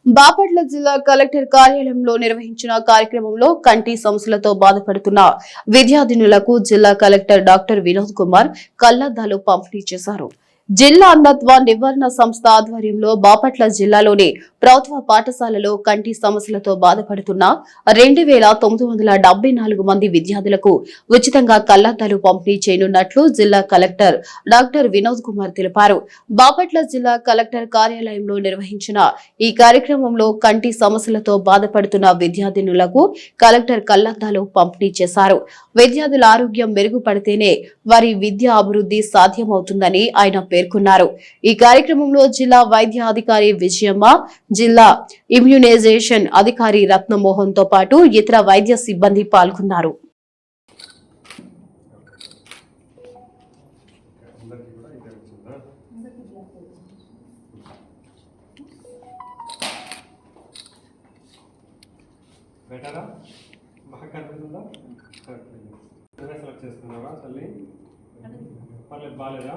బాపట్ల జిల్లా కలెక్టర్ కార్యాలయంలో నిర్వహించిన కార్యక్రమంలో కంటి సమస్యలతో బాధపడుతున్న విద్యార్థినులకు జిల్లా కలెక్టర్ డాక్టర్ వినోద్ కుమార్ కళ్లద్దాలు పంపిణీ చేశారు. జిల్లా అంధత్వ నివారణ సంస్థ ఆధ్వర్యంలో బాపట్ల జిల్లాలోని ప్రభుత్వ పాఠశాలలో కంటి సమస్యలతో బాధపడుతున్న 2974 మంది విద్యార్థులకు ఉచితంగా కళ్లద్దాలు పంపిణీ చేయనున్నట్లు జిల్లా కలెక్టర్ డాక్టర్ వినోద్ కుమార్ తెలిపారు. బాపట్ల జిల్లా కలెక్టర్ కార్యాలయంలో నిర్వహించిన ఈ కార్యక్రమంలో కంటి సమస్యలతో బాధపడుతున్న విద్యార్థినులకు కలెక్టర్ కళ్లద్దాలు పంపిణీ చేశారు. విద్యార్థుల ఆరోగ్యం మెరుగుపడితేనే వారి విద్యా అభివృద్ధి సాధ్యమవుతుందని ఆయన పేర్కొన్నారు. ఈ కార్యక్రమంలో జిల్లా వైద్య అధికారి విజయమ్మ, జిల్లా ఇమ్యునైజేషన్ అధికారి రత్నమోహన్ తో పాటు ఇతర వైద్య సిబ్బంది పాల్గొన్నారు. బాలేదా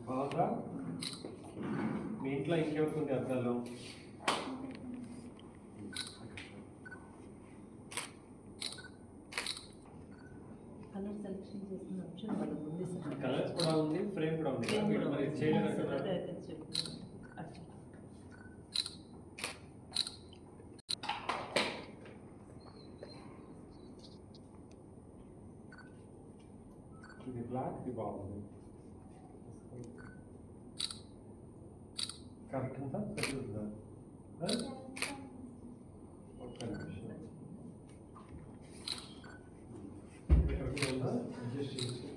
బాగుందా? మీ ఇంట్లో ఇంకెవరుంది అద్దాలు? కలర్స్ కూడా ఉంది, ఫ్రేమ్ కూడా ఉంది. మరి చేయలేదు. ఇది బ్లాక్, ఇది బాగుంది. కరెక్ట్ అంతా సరిగ్గా ఒక్క నిమిషం అడ్జస్ట్ చేసి